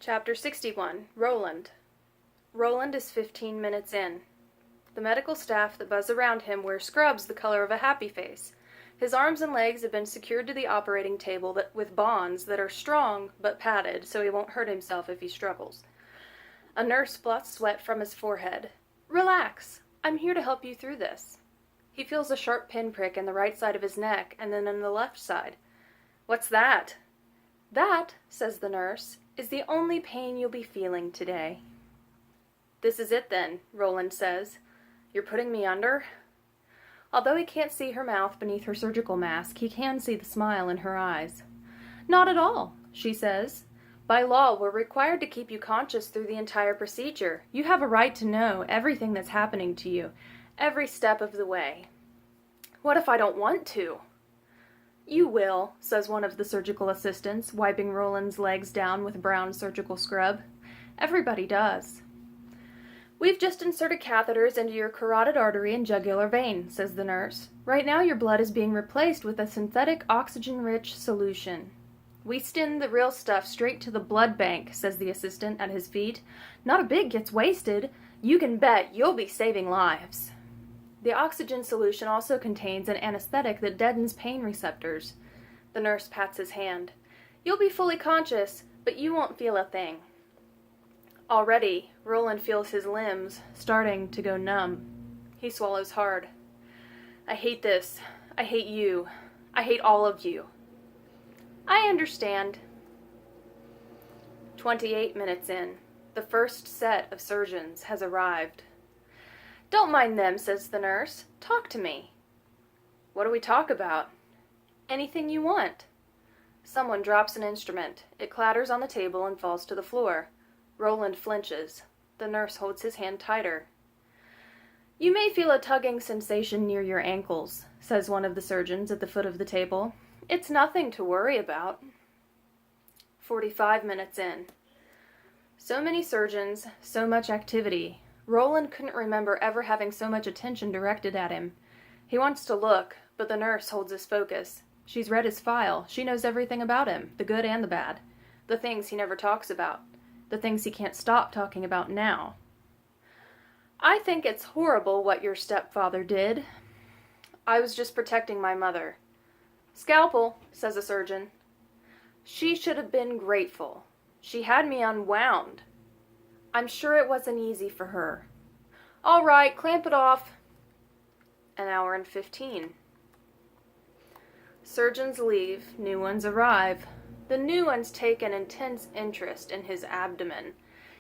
Chapter 61. Roland. Roland is 15 minutes in. The medical staff that buzz around him wear scrubs the color of a happy face. His arms and legs have been secured to the operating table with bonds that are strong but padded so he won't hurt himself if he struggles. A nurse blots sweat from his forehead. "Relax. I'm here to help you through this." He feels a sharp pinprick in the right side of his neck and then in the left side. "What's that?" "That," says the nurse, "is the only pain you'll be feeling today." "This is it then," Roland says. "You're putting me under?" Although he can't see her mouth beneath her surgical mask, he can see the smile in her eyes. "Not at all," she says. "By law, we're required to keep you conscious through the entire procedure. You have a right to know everything that's happening to you, every step of the way." "What if I don't want to?" "You will," says one of the surgical assistants, wiping Roland's legs down with brown surgical scrub. "Everybody does." "We've just inserted catheters into your carotid artery and jugular vein," says the nurse. "Right now your blood is being replaced with a synthetic oxygen-rich solution." "We send the real stuff straight to the blood bank," says the assistant at his feet. "Not a bit gets wasted. You can bet you'll be saving lives." The oxygen solution also contains an anesthetic that deadens pain receptors. The nurse pats his hand. "You'll be fully conscious, but you won't feel a thing." Already, Roland feels his limbs starting to go numb. He swallows hard. "I hate this. I hate you. I hate all of you." "I understand." 28 minutes in. The first set of surgeons has arrived. "Don't mind them," says the nurse. "Talk to me." "What do we talk about?" "Anything you want." Someone drops an instrument. It clatters on the table and falls to the floor. Roland flinches. The nurse holds his hand tighter. "You may feel a tugging sensation near your ankles," says one of the surgeons at the foot of the table. "It's nothing to worry about." 45 minutes in. So many surgeons, so much activity. Roland couldn't remember ever having so much attention directed at him. He wants to look, but the nurse holds his focus. She's read his file. She knows everything about him, the good and the bad. The things he never talks about. The things he can't stop talking about now. "I think it's horrible what your stepfather did." "I was just protecting my mother." "Scalpel," says a surgeon. "She should have been grateful. She had me unwound." "I'm sure it wasn't easy for her." "All right, clamp it off." An hour and 15. Surgeons leave, new ones arrive. The new ones take an intense interest in his abdomen.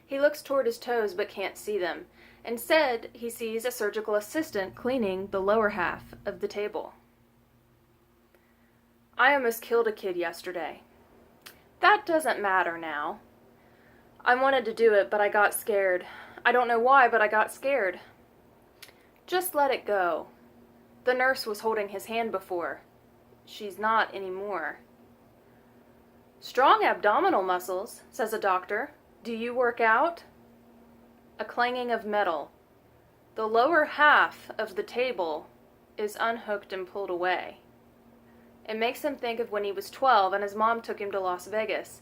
He looks toward his toes but can't see them. Instead, he sees a surgical assistant cleaning the lower half of the table. "I almost killed a kid yesterday." "That doesn't matter now." "I wanted to do it, but I got scared. I don't know why, but I got scared." "Just let it go." The nurse was holding his hand before. She's not anymore. "Strong abdominal muscles," says a doctor. "Do you work out?" A clanging of metal. The lower half of the table is unhooked and pulled away. It makes him think of when he was 12 and his mom took him to Las Vegas.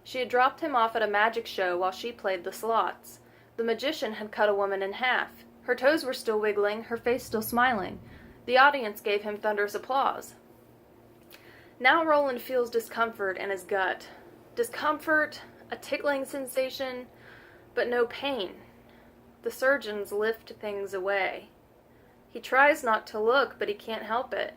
She had dropped him off at a magic show while she played the slots. The magician had cut a woman in half. Her toes were still wiggling, her face still smiling. The audience gave him thunderous applause. Now Roland feels discomfort in his gut. Discomfort, a tickling sensation, but no pain. The surgeons lift things away. He tries not to look, but he can't help it.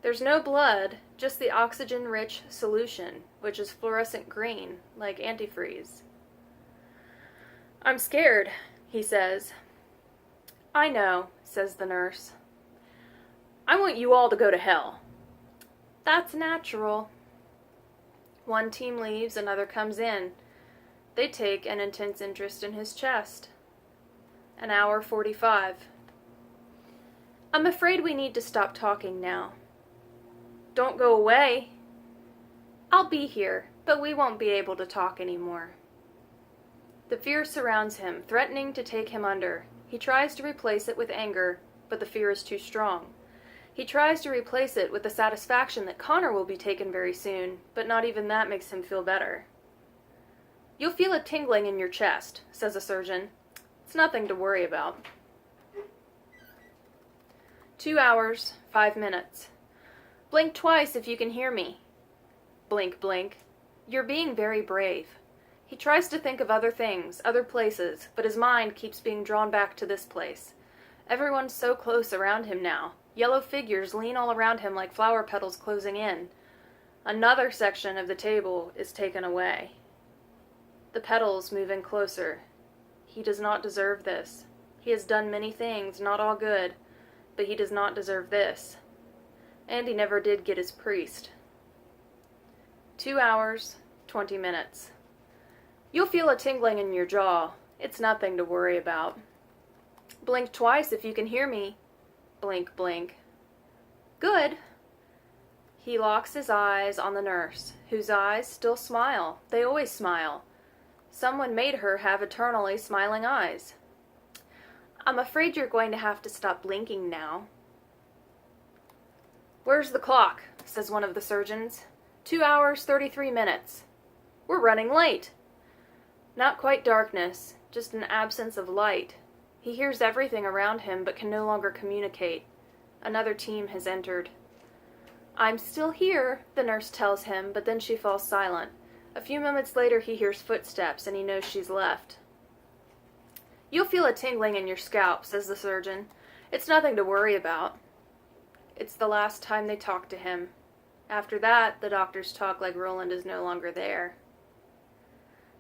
There's no blood, just the oxygen-rich solution, which is fluorescent green, like antifreeze. "I'm scared," he says. "I know," says the nurse. "I want you all to go to hell." "That's natural." One team leaves, another comes in. They take an intense interest in his chest. An hour 45. "I'm afraid we need to stop talking now." "Don't go away." "I'll be here, but we won't be able to talk anymore." The fear surrounds him, threatening to take him under. He tries to replace it with anger, but the fear is too strong. He tries to replace it with the satisfaction that Connor will be taken very soon, but not even that makes him feel better. You'll feel a tingling in your chest, says a surgeon. It's nothing to worry about. 2 hours, 5 minutes. Blink twice if you can hear me. Blink, blink. You're being very brave. He tries to think of other things, other places, but his mind keeps being drawn back to this place. Everyone's so close around him now. Yellow figures lean all around him like flower petals closing in. Another section of the table is taken away. The petals move in closer. He does not deserve this. He has done many things, not all good, but he does not deserve this. And he never did get his priest. 2 hours, 20 minutes. You'll feel a tingling in your jaw. It's nothing to worry about. Blink twice if you can hear me. Blink, blink. Good. He locks his eyes on the nurse, whose eyes still smile. They always smile. Someone made her have eternally smiling eyes. I'm afraid you're going to have to stop blinking now. Where's the clock? Says one of the surgeons. 2 hours, 33 minutes. We're running late. Not quite darkness, just an absence of light. He hears everything around him but can no longer communicate. Another team has entered. I'm still here, the nurse tells him, but then she falls silent. A few moments later he hears footsteps and he knows she's left. You'll feel a tingling in your scalp, says the surgeon. It's nothing to worry about. It's the last time they talk to him. After that, the doctors talk like Roland is no longer there.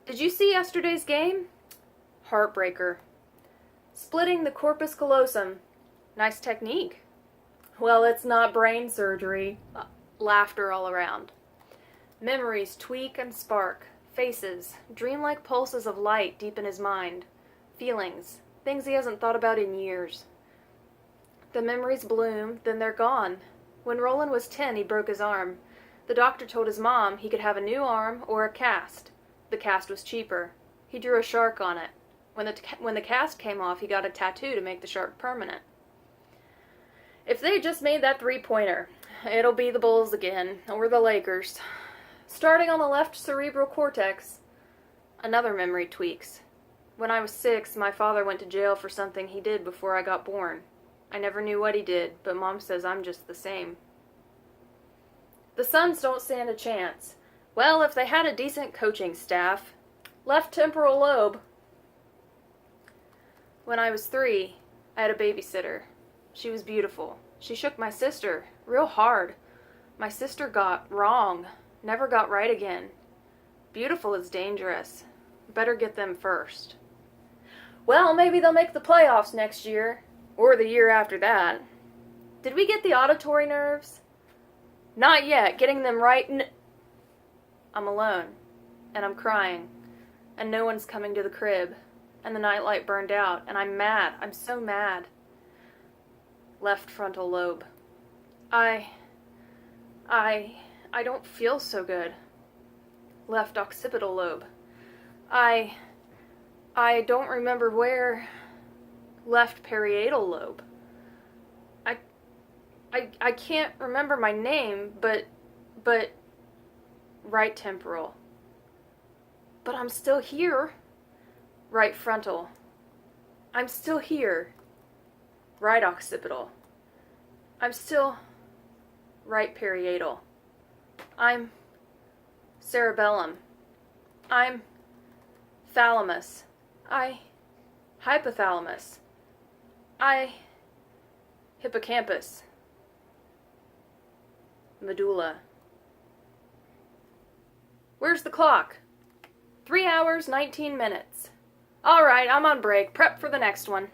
Did you see yesterday's game? Heartbreaker. Splitting the corpus callosum. Nice technique. Well, it's not brain surgery. Laughter all around. Memories tweak and spark. Faces, dreamlike pulses of light deep in his mind. Feelings, things he hasn't thought about in years. The memories bloom, then they're gone. When Roland was 10, he broke his arm. The doctor told his mom he could have a new arm or a cast. The cast was cheaper. He drew a shark on it. When the cast came off, he got a tattoo to make the shark permanent. If they just made that three-pointer, it'll be the Bulls again, or the Lakers. Starting on the left cerebral cortex. Another memory tweaks. When I was 6, my father went to jail for something he did before I got born. I never knew what he did, but Mom says I'm just the same. The Suns don't stand a chance. Well, if they had a decent coaching staff. Left temporal lobe. When I was 3, I had a babysitter. She was beautiful. She shook my sister, real hard. My sister got wrong, never got right again. Beautiful is dangerous. Better get them first. Well, maybe they'll make the playoffs next year, or the year after that. Did we get the auditory nerves? Not yet, getting them right. I'm alone, and I'm crying, and no one's coming to the crib, and the nightlight burned out, and I'm mad. I'm so mad. Left frontal lobe. I don't feel so good. Left occipital lobe. I don't remember where. Left parietal lobe. I can't remember my name, but right temporal. But I'm still here. Right frontal. I'm still here. Right occipital. I'm still right parietal. I'm cerebellum. I'm thalamus. Hypothalamus. Hippocampus. Medulla. Where's the clock? 3 hours, 19 minutes. All right, I'm on break. Prep for the next one.